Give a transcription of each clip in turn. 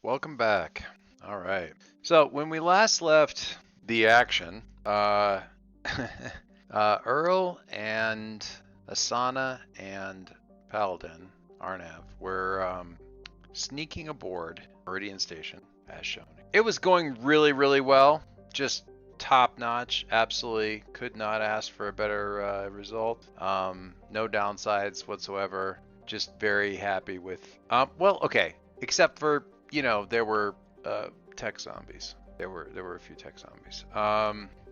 welcome back. All right. So when we last left the action, Earl and Asana and Paladin, Arnav, were sneaking aboard Meridian Station, as shown. It was going really, really well. Just top notch. Absolutely could not ask for a better result. No downsides whatsoever. Just very happy with. Well, okay, except for there were tech zombies. There were a few tech zombies.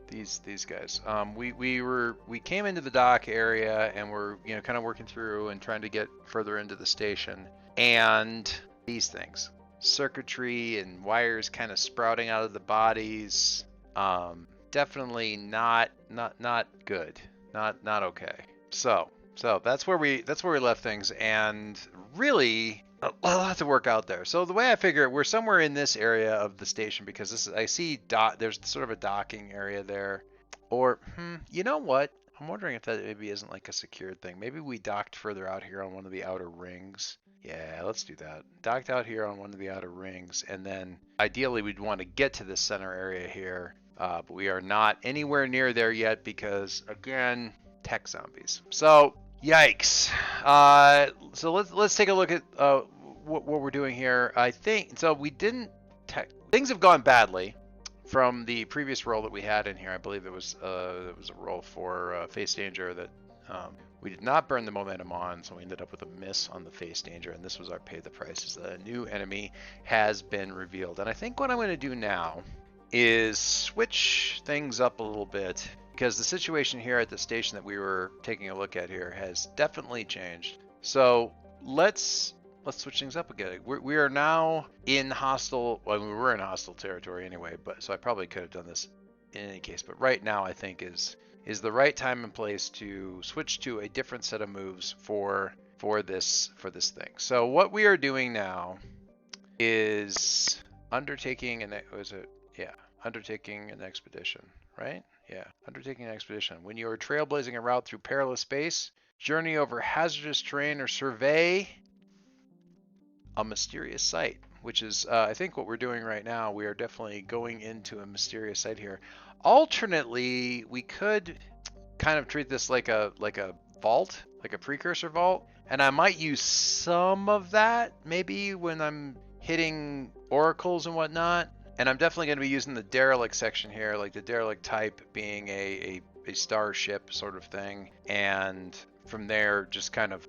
These guys. We came into the dock area and we're kind of working through and trying to get further into the station, and these things, circuitry and wires kind of sprouting out of the bodies. Definitely not good. Not okay. So that's where we left things, and really a lot to work out there. So the way I figure it, we're somewhere in this area of the station because I see there's sort of a docking area there. Or you know what? I'm wondering if that maybe isn't like a secured thing. Maybe we docked further out here on one of the outer rings. Yeah, let's do that. Docked out here on one of the outer rings, and then ideally we'd want to get to the center area here. But we are not anywhere near there yet because, again, tech zombies. So, yikes. So let's take a look at what we're doing here. I think so. Things have gone badly from the previous roll that we had in here. I believe it was a roll for face danger that we did not burn the momentum on, so we ended up with a miss on the face danger, and this was our pay the price. Is the new enemy has been revealed, and I think what I'm going to do now is switch things up a little bit because the situation here at the station that we were taking a look at here has definitely changed. So let's switch things up again. We are now in hostile. Well, we were in hostile territory anyway, but so I probably could have done this in any case. But right now, I think is the right time and place to switch to a different set of moves for this thing. So what we are doing now is undertaking undertaking an expedition, right? Yeah, undertaking an expedition. When you are trailblazing a route through perilous space, journey over hazardous terrain, or survey a mysterious site, which is I think what we're doing right now. We are definitely going into a mysterious site here. Alternately, we could kind of treat this like a vault, like a precursor vault, and I might use some of that maybe when I'm hitting oracles and whatnot. And I'm definitely going to be using the derelict section here, like the derelict type being a starship sort of thing, and from there just kind of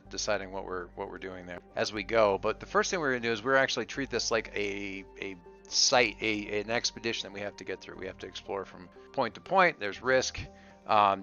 deciding what we're doing there as we go. But the first thing we're going to do is we're actually treat this like a site, an expedition that we have to get through. We have to explore from point to point. There's risk,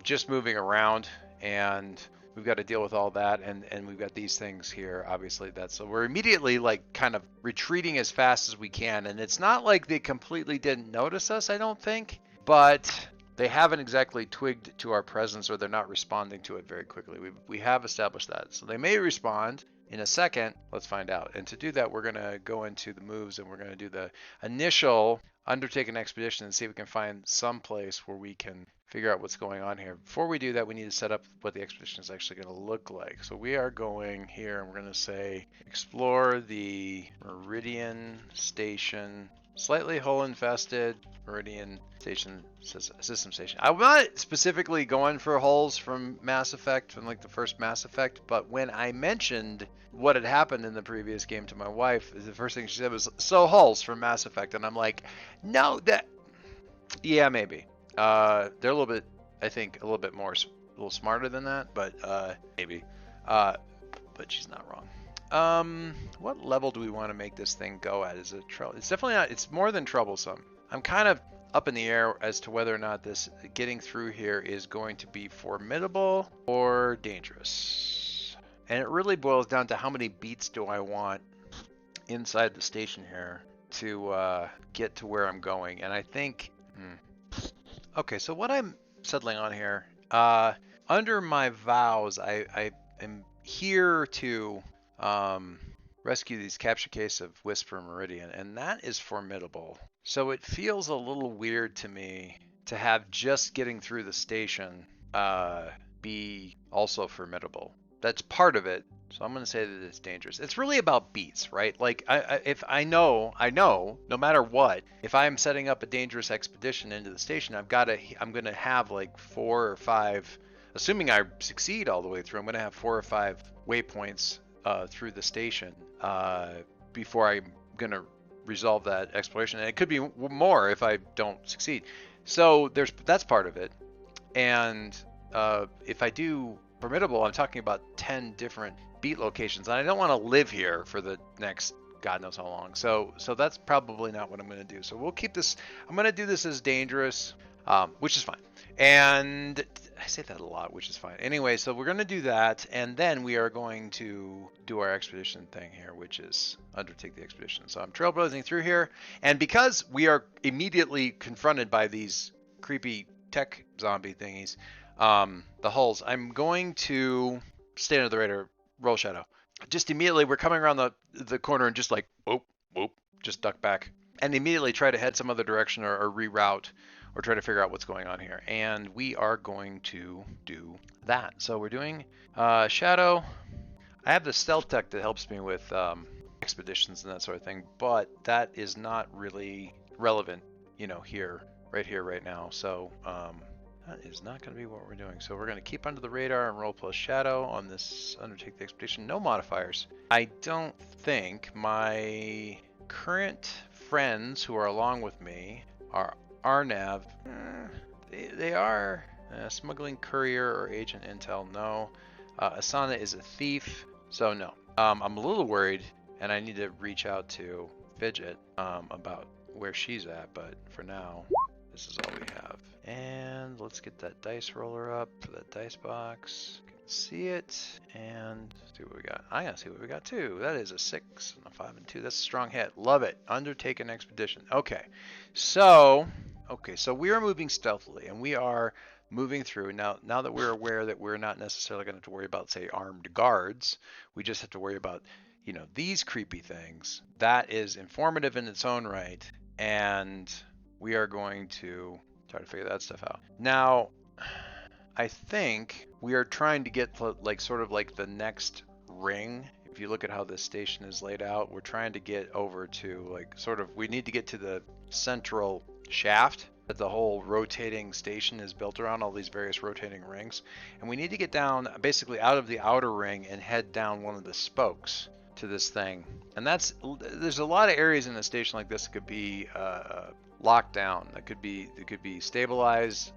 just moving around, and we've got to deal with all that, and we've got these things here, obviously. So we're immediately like kind of retreating as fast as we can, and it's not like they completely didn't notice us, I don't think, but they haven't exactly twigged to our presence, or they're not responding to it very quickly. We have established that, so they may respond in a second. Let's find out. And to do that, we're going to go into the moves, and we're going to do the initial undertake an expedition and see if we can find some place where we can figure out what's going on here. Before we do that, we need to set up what the expedition is actually going to look like. So we are going here, and we're going to say explore the Meridian Station, slightly hole infested Meridian Station system station. I'm not specifically going for holes from Mass Effect, from like the first Mass Effect, but when I mentioned what had happened in the previous game to my wife, the first thing she said was, so holes from Mass Effect, and I'm like, no, yeah, maybe. They're a little bit, I think, a little smarter than that, but maybe. But she's not wrong. What level do we want to make this thing go at? Is it trouble? It's definitely not. It's more than troublesome. I'm kind of up in the air as to whether or not this getting through here is going to be formidable or dangerous. And it really boils down to how many beats do I want inside the station here to get to where I'm going. And I think, okay, so what I'm settling on here, under my vows, I am here to rescue these capture case of Whisper Meridian, and that is formidable. So it feels a little weird to me to have just getting through the station be also formidable. that's part of it. So I'm going to say that it's dangerous. It's really about beats, right? Like if I know, no matter what, if I'm setting up a dangerous expedition into the station, I'm going to have like 4 or 5, assuming I succeed all the way through, I'm going to have 4 or 5 waypoints through the station before I'm going to resolve that exploration. And it could be more if I don't succeed. So that's part of it. And if I do formidable, I'm talking about 10 different beat locations, and I don't want to live here for the next God knows how long. So that's probably not what I'm going to do. So we'll keep this. I'm going to do this as dangerous, which is fine. And I say that a lot, which is fine. Anyway, so we're going to do that, and then we are going to do our expedition thing here, which is undertake the expedition. So I'm trailblazing through here, and because we are immediately confronted by these creepy tech zombie thingies, the hulls, I'm going to stay under the radar, roll shadow. Just immediately, we're coming around the corner and just like, whoop, whoop, just duck back. And immediately try to head some other direction or reroute or try to figure out what's going on here. And we are going to do that. So we're doing shadow. I have the stealth tech that helps me with expeditions and that sort of thing, but that is not really relevant, here, right now. So that is not going to be what we're doing. So we're going to keep under the radar and roll plus shadow on this undertake the expedition. No modifiers. I don't think my current friends who are along with me are Arnav. They are smuggling courier or agent intel. No. Asana is a thief. So no. I'm a little worried, and I need to reach out to Fidget about where she's at. But for now, this is all we have. And let's get that dice roller up for that dice box. See it and see what we got. I gotta see what we got too. That is a 6 and a 5 and 2. That's a strong hit. Love it. Undertake an expedition. Okay, so we are moving stealthily, and we are moving through now. Now that we're aware that we're not necessarily going to have to worry about, say, armed guards, we just have to worry about, these creepy things. That is informative in its own right, and we are going to try to figure that stuff out. Now, I think we are trying to get sort of like the next ring. If you look at how this station is laid out, we're trying to get over to we need to get to the central shaft that the whole rotating station is built around, all these various rotating rings. And we need to get down basically out of the outer ring and head down one of the spokes to this thing. And there's a lot of areas in a station like this that could be locked down, that could be stabilized,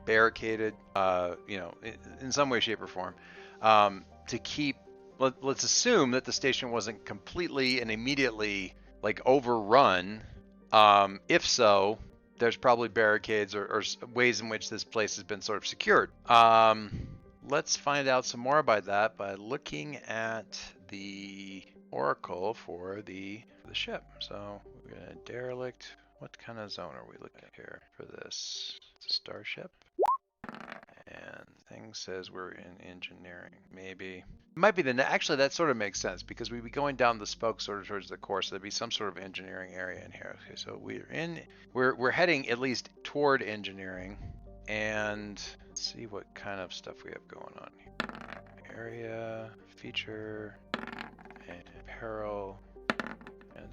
barricaded, in some way, shape, or form, to keep. Let's assume that the station wasn't completely and immediately overrun. If so, there's probably barricades or ways in which this place has been sort of secured. Let's find out some more about that by looking at the oracle for the ship. So we're gonna derelict. What kind of zone are we looking at here for this? It's a starship. And thing says we're in engineering. Maybe it might be actually that sort of makes sense because we'd be going down the spoke sort of towards the core, so there'd be some sort of engineering area in here. Okay, so we're heading at least toward engineering, and let's see what kind of stuff we have going on here. Area, feature, and apparel, and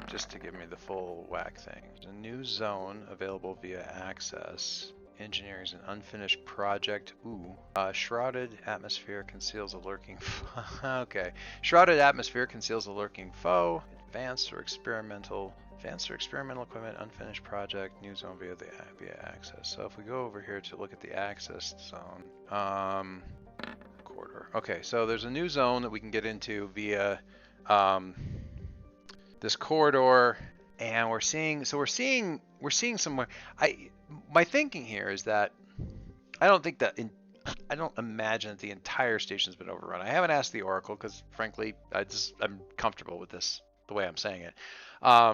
just to give me the full whack thing. There's a new zone available via access. Engineering is an unfinished project. Ooh. Shrouded atmosphere conceals a lurking foe. Okay. Shrouded atmosphere conceals a lurking foe. Advanced or experimental equipment, unfinished project, new zone via access. So if we go over here to look at the access zone, corridor. Okay, so there's a new zone that we can get into via this corridor, and we're seeing somewhere. My thinking here is that I don't imagine that the entire station's been overrun. I haven't asked the Oracle because, frankly, I'm comfortable with this the way I'm saying it. I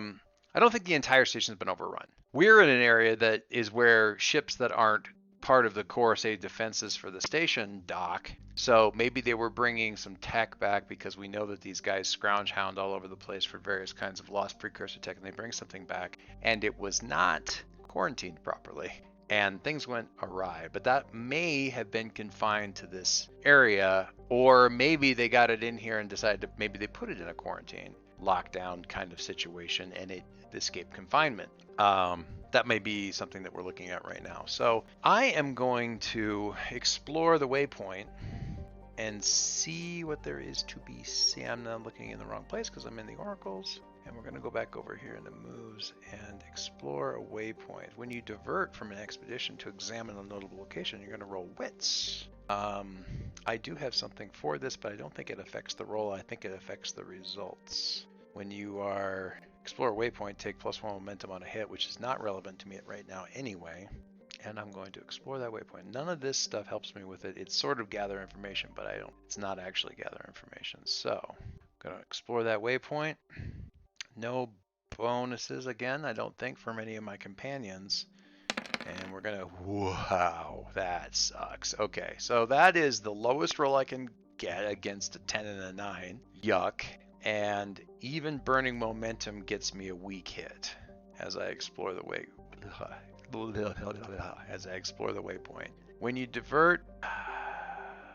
don't think the entire station's been overrun. We're in an area that is where ships that aren't part of the core, say, defenses for the station dock. So maybe they were bringing some tech back because we know that these guys scrounge hound all over the place for various kinds of lost precursor tech, and they bring something back, and it was not quarantined properly. and things went awry. But that may have been confined to this area, or maybe they got it in here and decided to, maybe they put it in a quarantine lockdown kind of situation and it escaped confinement. That may be something that we're looking at right now. So I am going to explore the waypoint and see what there is to be seen. I'm not looking in the wrong place because I'm in the oracles. And we're going to go back over here in the moves and explore a waypoint. When you divert from an expedition to examine a notable location, you're going to roll wits. I do have something for this, but I don't think it affects the roll. I think it affects the results. When you are explore a waypoint, take +1 momentum on a hit, which is not relevant to me right now anyway. And I'm going to explore that waypoint. None of this stuff helps me with it. It's sort of gather information, but it's not actually gather information. So I'm going to explore that waypoint. No bonuses again, I don't think, from any of my companions. And we're going to, wow, that sucks. Okay, so that is the lowest roll I can get against a 10 and a 9. Yuck. And even burning momentum gets me a weak hit as I explore the waypoint. When you divert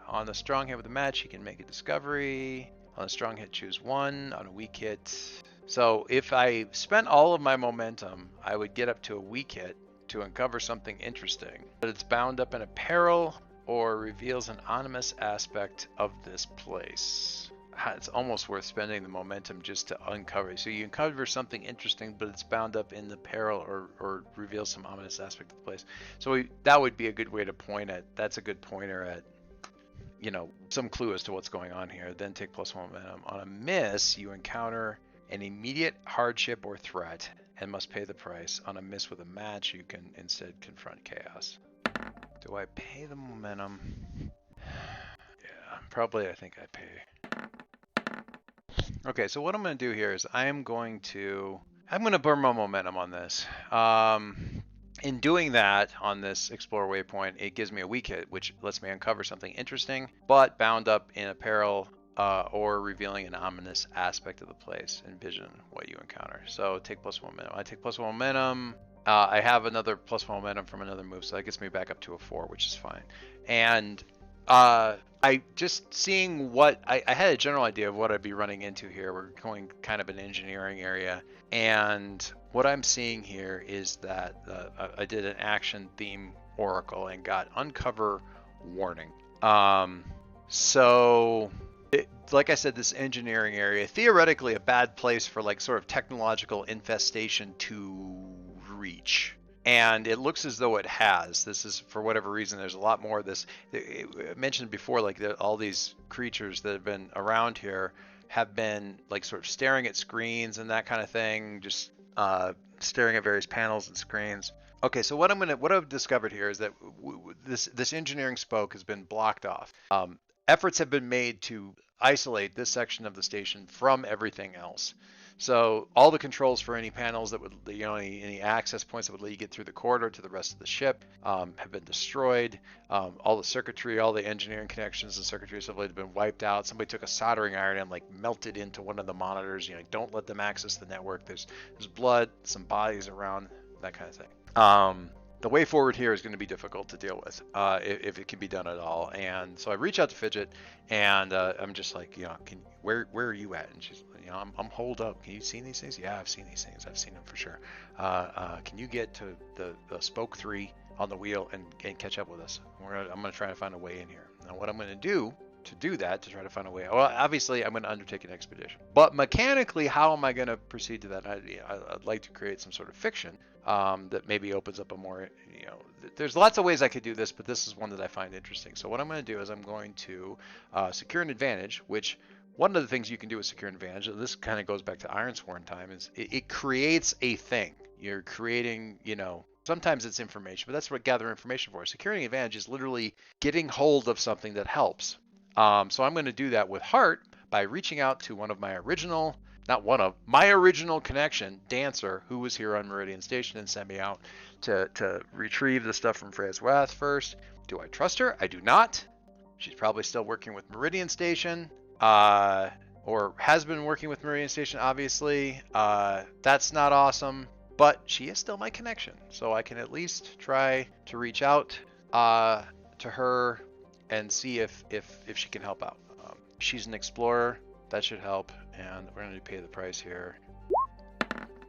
on the strong hit with a match, you can make a discovery. On a strong hit, choose 1. On a weak hit. So if I spent all of my momentum, I would get up to a weak hit to uncover something interesting. But it's bound up in a peril or reveals an ominous aspect of this place. It's almost worth spending the momentum just to uncover. So you uncover something interesting, but it's bound up in the peril or reveals some ominous aspect of the place. So that would be a good way to point at. That's a good pointer at, some clue as to what's going on here. Then take +1 momentum. On a miss, you encounter an immediate hardship or threat and must pay the price. On a miss with a match, you can instead confront chaos. Do I pay the momentum? Yeah, probably I think I pay. Okay, so what I'm going to do here is I'm going to burn my momentum on this. In doing that on this Explore waypoint, it gives me a weak hit, which lets me uncover something interesting, but bound up in a peril or revealing an ominous aspect of the place. Envision what you encounter. So take +1 momentum. I take +1 momentum. I have another +1 momentum from another move, so that gets me back up to a 4, which is fine. And I just seeing what I had a general idea of what I'd be running into here. We're going kind of an engineering area, and what I'm seeing here is that I did an action theme oracle and got uncover warning. Like I said, this engineering area, theoretically a bad place for like sort of technological infestation to reach. And it looks as though it has. This is, for whatever reason, there's a lot more of this. I mentioned before, like all these creatures that have been around here have been like sort of staring at screens and that kind of thing, just staring at various panels and screens. Okay, so what I've discovered here is that this engineering spoke has been blocked off. Efforts have been made to isolate this section of the station from everything else. So all the controls for any panels that would, any access points that would let you get through the corridor to the rest of the ship have been destroyed. All the circuitry, all the engineering connections and circuitry have been wiped out. Somebody took a soldering iron and like melted into one of the monitors. Don't let them access the network. There's blood, some bodies around, that kind of thing. The way forward here is going to be difficult to deal with if it can be done at all. And so I reach out to Fidget, and I'm just like, where are you at? And she's, I'm holed up. Can you see these things? Yeah, I've seen these things. I've seen them for sure. Can you get to the spoke 3 on the wheel and catch up with us? I'm going to try to find a way in here. Now, what I'm going to do to try to find a way. Well, obviously, I'm going to undertake an expedition. But mechanically, how am I going to proceed to that? I'd like to create some sort of fiction that maybe opens up a more, there's lots of ways I could do this, but this is one that I find interesting. So what I'm going to do is I'm going to secure an advantage, which one of the things you can do with secure an advantage, this kind of goes back to Ironsworn time, is it creates a thing. You're creating, sometimes it's information, but that's what gather information for. Securing advantage is literally getting hold of something that helps. So I'm going to do that with Heart by reaching out to my original connection, Dancer, who was here on Meridian Station and sent me out to retrieve the stuff from Freya's Wrath first. Do I trust her? I do not. She's probably still working with Meridian Station, or has been working with Meridian Station, obviously. That's not awesome. but she is still my connection, so I can at least try to reach out to her and see if she can help out. She's an explorer, that should help, and we're going to pay the price here.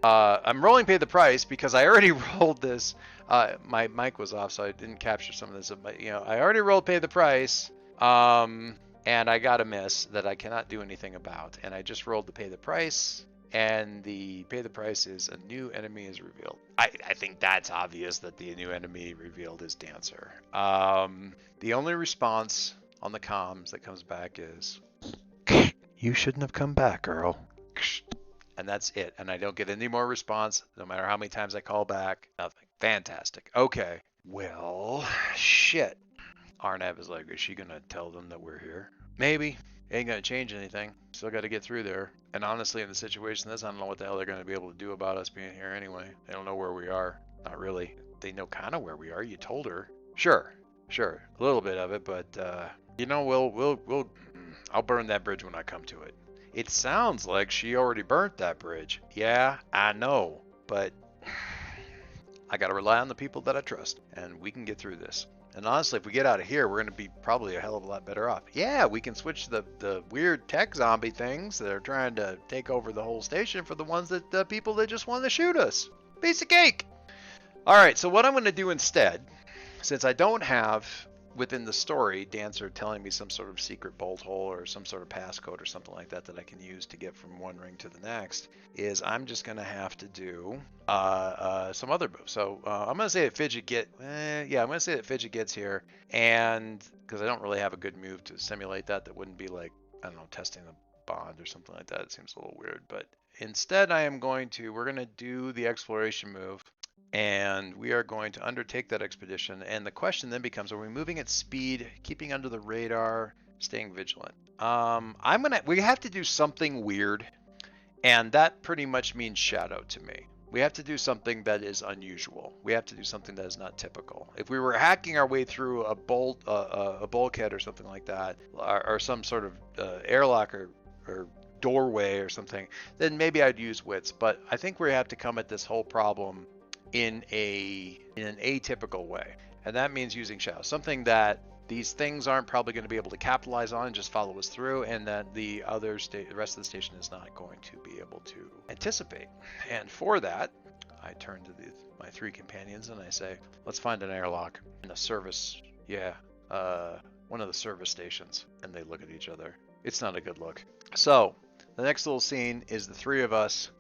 I'm rolling pay the price because I already rolled this. My mic was off, so I didn't capture some of this. But, I already rolled pay the price, and I got a miss that I cannot do anything about. And I just rolled the pay the price, and the pay the price is a new enemy is revealed. I think that's obvious that the new enemy revealed is Dancer. The only response on the comms that comes back is, "You shouldn't have come back, girl." And that's it. And I don't get any more response, no matter how many times I call back. Nothing. Fantastic. Okay. Well, shit. Arnav is like, is she going to tell them that we're here? Maybe. Ain't going to change anything. Still got to get through there. And honestly, in the situation this, I don't know what the hell they're going to be able to do about us being here anyway. They don't know where we are. Not really. They know kind of where we are. You told her. Sure. A little bit of it, but, I'll burn that bridge when I come to it. It sounds like she already burnt that bridge. Yeah, I know, but I gotta rely on the people that I trust, and we can get through this. And honestly, if we get out of here, we're gonna be probably a hell of a lot better off. Yeah, we can switch the weird tech zombie things that are trying to take over the whole station for the ones that the people that just want to shoot us. Piece of cake. All right, so what I'm gonna do instead, since I don't have within the story, Dancer telling me some sort of secret bolt hole or some sort of passcode or something like that that I can use to get from one ring to the next, is I'm just going to have to do some other moves. So I'm going to say that Fidget I'm going to say that Fidget gets here, and because I don't really have a good move to simulate that wouldn't be like, I don't know, testing the bond or something like that. It seems a little weird, but instead we're going to do the exploration move. And we are going to undertake that expedition. And the question then becomes, are we moving at speed, keeping under the radar, staying vigilant? We have to do something weird. And that pretty much means shadow to me. We have to do something that is unusual. We have to do something that is not typical. If we were hacking our way through a bulkhead or something like that, or some sort of airlock or doorway or something, then maybe I'd use wits. But I think we have to come at this whole problem in an atypical way, and that means using shadow, something that these things aren't probably going to be able to capitalize on and just follow us through, and that the rest of the station is not going to be able to anticipate. And for that, I turn to my three companions and I say, let's find an airlock in a service, one of the service stations. And they look at each other. It's not a good look. So the next little scene is the three of us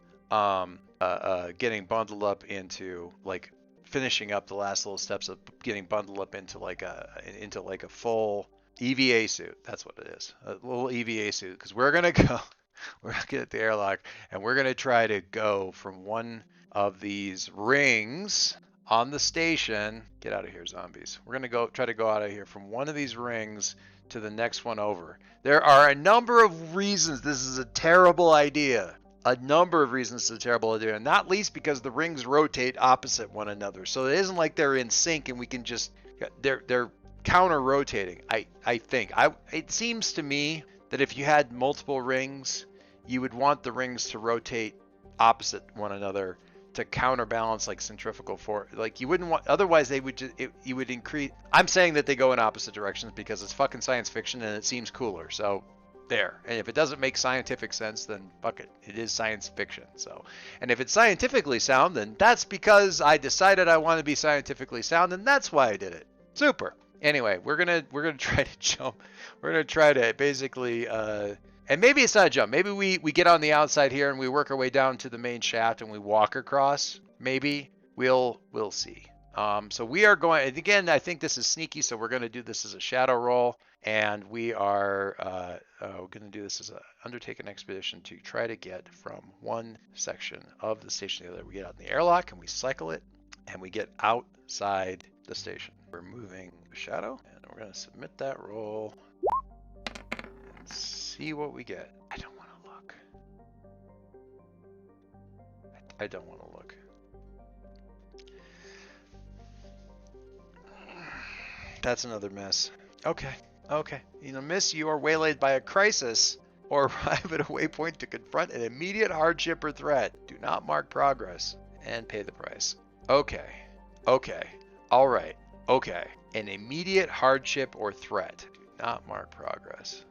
getting bundled up into, like, finishing up the last little steps of getting bundled up into like a full EVA suit. That's what it is, a little EVA suit, because we're gonna get at the airlock and we're gonna try to go from one of these rings on the station. Get out of here, zombies. We're gonna try to go out of here from one of these rings to the next one over. There are a number of reasons this is a terrible idea. A number of reasons it's a terrible idea, and not least because the rings rotate opposite one another. So it isn't like they're in sync and we can just, they're counter rotating. I think it seems to me that if you had multiple rings, you would want the rings to rotate opposite one another to counterbalance like centrifugal force. Like you wouldn't want, otherwise they would you would increase. I'm saying that they go in opposite directions because it's fucking science fiction and it seems cooler. So there. And if it doesn't make scientific sense, then fuck it. It is science fiction. So, and if it's scientifically sound, then that's because I decided I want to be scientifically sound, and that's why I did it. Super. Anyway, we're gonna try to jump. We're gonna try to basically, and maybe it's not a jump. Maybe we get on the outside here and we work our way down to the main shaft and we walk across. Maybe we'll see. So we are going, and again, I think this is sneaky, so we're going to do this as a shadow roll, and we are going to do this as an undertaken expedition to try to get from one section of the station to the other. We get out in the airlock, and we cycle it, and we get outside the station. We're moving the shadow, and we're going to submit that roll and see what we get. I don't want to look. I don't want to look. That's another miss. Okay. Miss, you are waylaid by a crisis or arrive at a waypoint to confront an immediate hardship or threat. Do not mark progress. and pay the price. Okay. Okay. All right. Okay. An immediate hardship or threat. Do not mark progress.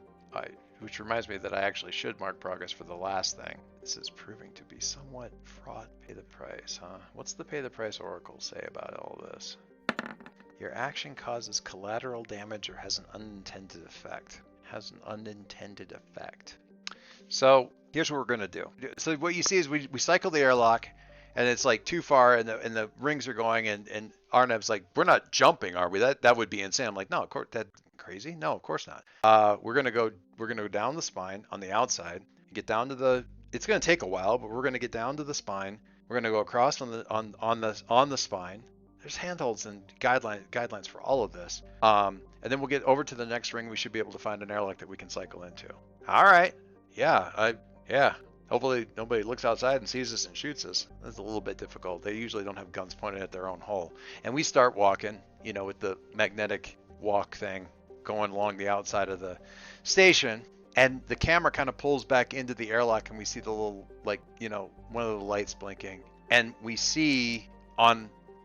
Which reminds me that I actually should mark progress for the last thing. This is proving to be somewhat fraught. Pay the price, huh? What's the pay the price oracle say about all this? Your action causes collateral damage or has an unintended effect. Has an unintended effect. So here's what we're gonna do. So what you see is we cycle the airlock, and it's like too far, and the rings are going, and Arnev's like, we're not jumping, are we? That would be insane. I'm like, no, of course, that crazy? No, of course not. We're gonna go down the spine on the outside, get down to the. It's gonna take a while, but we're gonna get down to the spine. We're gonna go across on the spine. There's handholds and guidelines for all of this. And then we'll get over to the next ring. We should be able to find an airlock that we can cycle into. All right. Yeah. Hopefully nobody looks outside and sees us and shoots us. That's a little bit difficult. They usually don't have guns pointed at their own hull. And we start walking, with the magnetic walk thing going along the outside of the station. And the camera kind of pulls back into the airlock, and we see the little, one of the lights blinking. And we see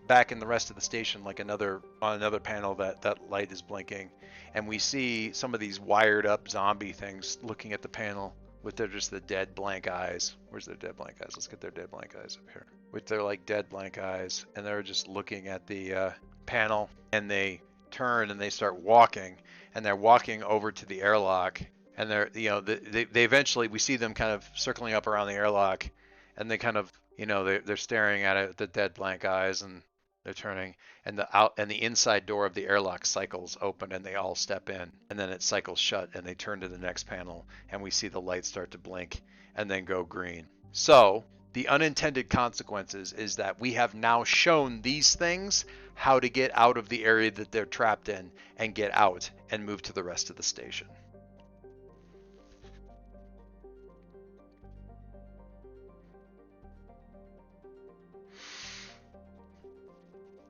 back in the rest of the station, like on another panel, that light is blinking. And we see some of these wired up zombie things looking at the panel with just the dead blank eyes. Where's their dead blank eyes? Let's get their dead blank eyes up here. With their dead blank eyes, and they're just looking at the panel, and they turn and they start walking, and they're walking over to the airlock, and they eventually, we see them kind of circling up around the airlock, and they kind of, they're staring at it with the dead blank eyes, and they're turning, and the inside door of the airlock cycles open, and they all step in, and then it cycles shut, and they turn to the next panel, and we see the lights start to blink and then go green. So the unintended consequences is that we have now shown these things how to get out of the area that they're trapped in and get out and move to the rest of the station.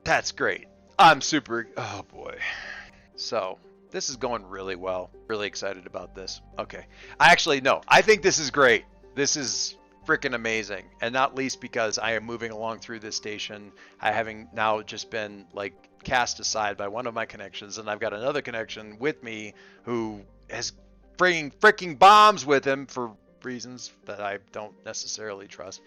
That's great. Oh boy. So this is going really well. Really excited about this. Okay. I think this is great. This is freaking amazing. And not least because I am moving along through this station. I having now just been cast aside by one of my connections, and I've got another connection with me who has bringing freaking bombs with him for reasons that I don't necessarily trust.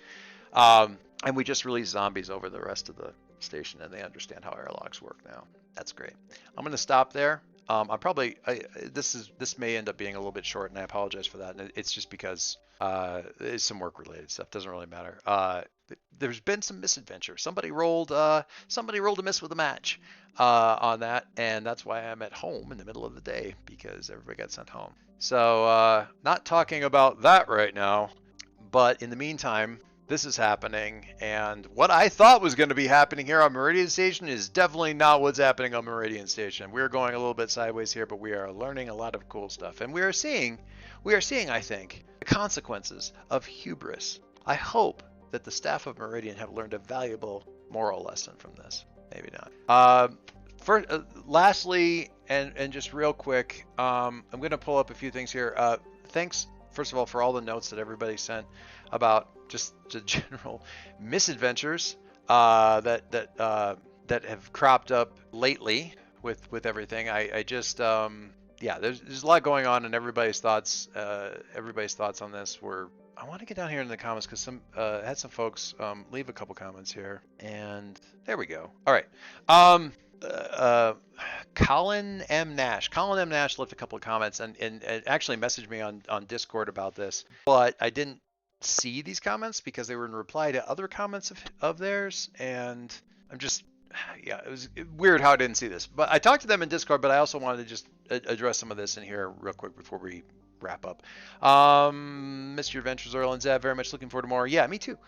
And we just released zombies over the rest of the station, and they understand how airlocks work now. That's great. I'm going to stop there. This may end up being a little bit short, and I apologize for that. And it's just because it's some work related stuff. Doesn't really matter. There's been some misadventure. Somebody rolled a miss with a match on that, and that's why I'm at home in the middle of the day, because everybody got sent home. So not talking about that right now, but in the meantime, this is happening, and what I thought was going to be happening here on Meridian Station is definitely not what's happening on Meridian Station. We're going a little bit sideways here, but we are learning a lot of cool stuff, and we are seeing, I think, the consequences of hubris. I hope that the staff of Meridian have learned a valuable moral lesson from this. Maybe not. Lastly, and just real quick, I'm going to pull up a few things here. Thanks, first of all, for all the notes that everybody sent about just the general misadventures that have cropped up lately with everything. I just there's a lot going on, and everybody's thoughts on this were. I want to get down here in the comments because had some folks leave a couple comments here, and there we go. All right. Colin M. Nash left a couple of comments and actually messaged me on Discord about this, but I didn't see these comments because they were in reply to other comments of theirs, and I'm just, it was weird how I didn't see this. But I talked to them in Discord, but I also wanted to just address some of this in here real quick before we wrap up. Mr. Adventures, Earl and Zev, very much looking forward to more. Yeah, me too.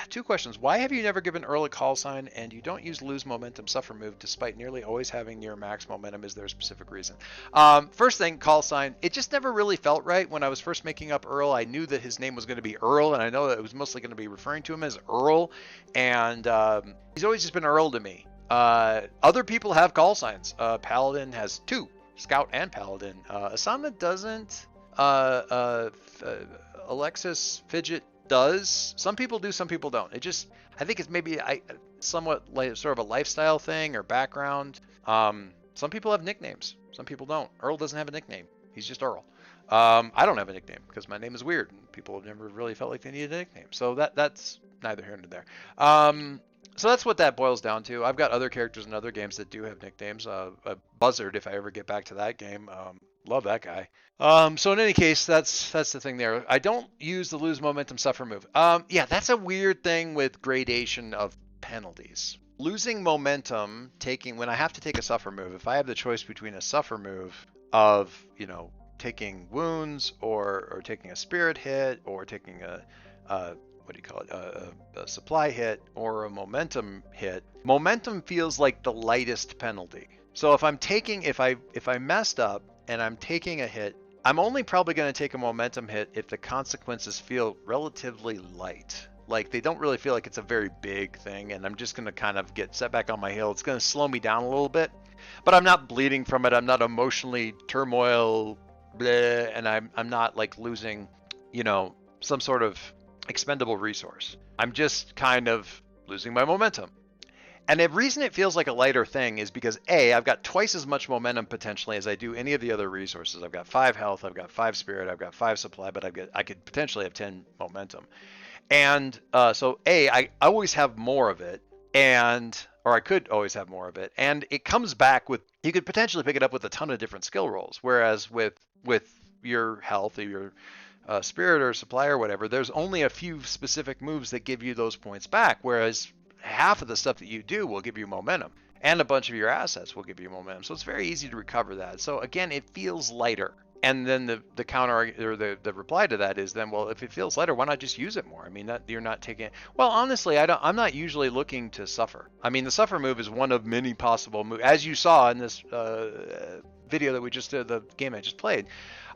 Two questions. Why have you never given Earl a call sign, and you don't use lose momentum suffer move despite nearly always having near max momentum? Is there a specific reason? First thing, call sign. It just never really felt right when I was first making up Earl. I knew that his name was going to be Earl, and I know that it was mostly going to be referring to him as Earl, and he's always just been Earl to me. Other people have call signs. Paladin has two, Scout and Paladin. Asana doesn't. Alexis, Fidget, does. Some people do, some people don't. It just, I think it's maybe somewhat like sort of a lifestyle thing or background. Some people have nicknames, some people don't. Earl doesn't have a nickname. He's just Earl. I don't have a nickname because my name is weird and people have never really felt like they needed a nickname. So that's neither here nor there. So that's what that boils down to. I've got other characters in other games that do have nicknames. Buzzard, if I ever get back to that game, love that guy. So in any case, that's the thing there. I don't use the lose momentum suffer move. Yeah, that's a weird thing with gradation of penalties. Losing momentum, when I have to take a suffer move, if I have the choice between a suffer move of, taking wounds or taking a spirit hit or taking a what do you call it, a supply hit or a momentum hit, momentum feels like the lightest penalty. So if I messed up and I'm taking a hit, I'm only probably going to take a momentum hit if the consequences feel relatively light. Like they don't really feel like it's a very big thing, and I'm just going to kind of get set back on my heel. It's going to slow me down a little bit, but I'm not bleeding from it. I'm not emotionally turmoil, bleh, and I'm not like losing, some sort of expendable resource. I'm just kind of losing my momentum. And the reason it feels like a lighter thing is because I've got twice as much momentum potentially as I do any of the other resources. I've got 5 health, I've got 5 spirit, I've got 5 supply, but I could potentially have 10 momentum. And so I always have more of it, or I could always have more of it, and it comes back with, you could potentially pick it up with a ton of different skill rolls. Whereas with your health or your spirit or supply or whatever, there's only a few specific moves that give you those points back. Whereas half of the stuff that you do will give you momentum, and a bunch of your assets will give you momentum. So it's very easy to recover that. So again, it feels lighter. And then the counter or the reply to that is then, well, if it feels lighter, why not just use it more? I mean, that you're not taking it. Well, honestly, I'm not usually looking to suffer. I mean, the suffer move is one of many possible moves. As you saw in this video that we just did, the game I just played,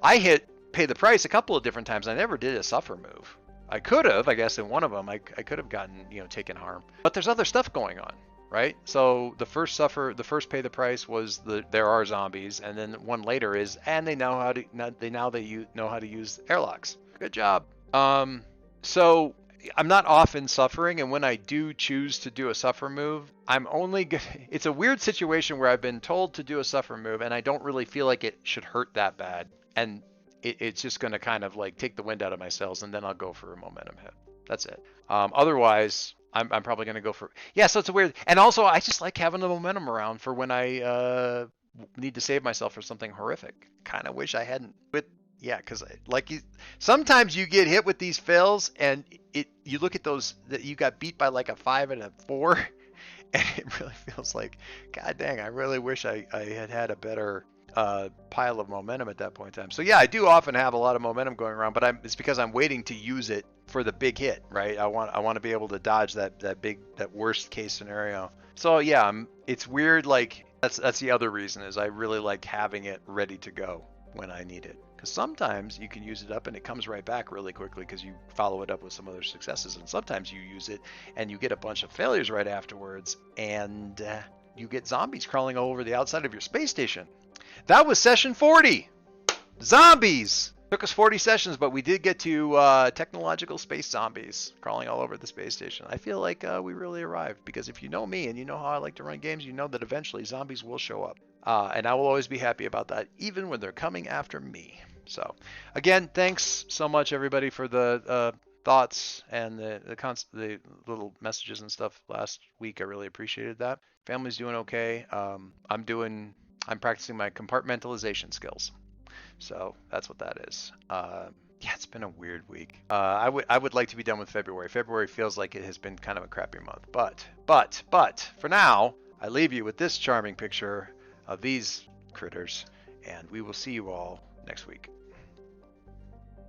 I hit pay the price a couple of different times. I never did a suffer move. I could have, I guess, in one of them, I could have gotten, taken harm. But there's other stuff going on, right? So the first pay the price was there are zombies, and then one later is, and they know how to use airlocks. Good job. So I'm not often suffering, and when I do choose to do a suffer move, it's a weird situation where I've been told to do a suffer move, and I don't really feel like it should hurt that bad, and it's just going to kind of like take the wind out of my sails, and then I'll go for a momentum hit. That's it. Otherwise, I'm probably going to go for, yeah. So it's a weird, and also I just like having the momentum around for when I need to save myself for something horrific. Kind of wish I hadn't. Because sometimes you get hit with these fails, and you look at those that you got beat by like a 5 and a 4, and it really feels like, God dang, I really wish I had a better pile of momentum at that point in time. So yeah, I do often have a lot of momentum going around, but it's because I'm waiting to use it for the big hit, right? I want to be able to dodge that worst case scenario. So yeah, it's weird. Like that's the other reason, is I really like having it ready to go when I need it. Because sometimes you can use it up and it comes right back really quickly because you follow it up with some other successes, and sometimes you use it and you get a bunch of failures right afterwards, and you get zombies crawling all over the outside of your space station. That was session 40. Zombies! Took us 40 sessions, but we did get to technological space zombies crawling all over the space station. I feel like we really arrived, because if you know me and you know how I like to run games, you know that eventually zombies will show up. And I will always be happy about that, even when they're coming after me. So, again, thanks so much, everybody, for the thoughts and the little messages and stuff last week. I really appreciated that. Family's doing okay. I'm practicing my compartmentalization skills. So that's what that is. Yeah, it's been a weird week. I would like to be done with February. February feels like it has been kind of a crappy month. But for now, I leave you with this charming picture of these critters, and we will see you all next week.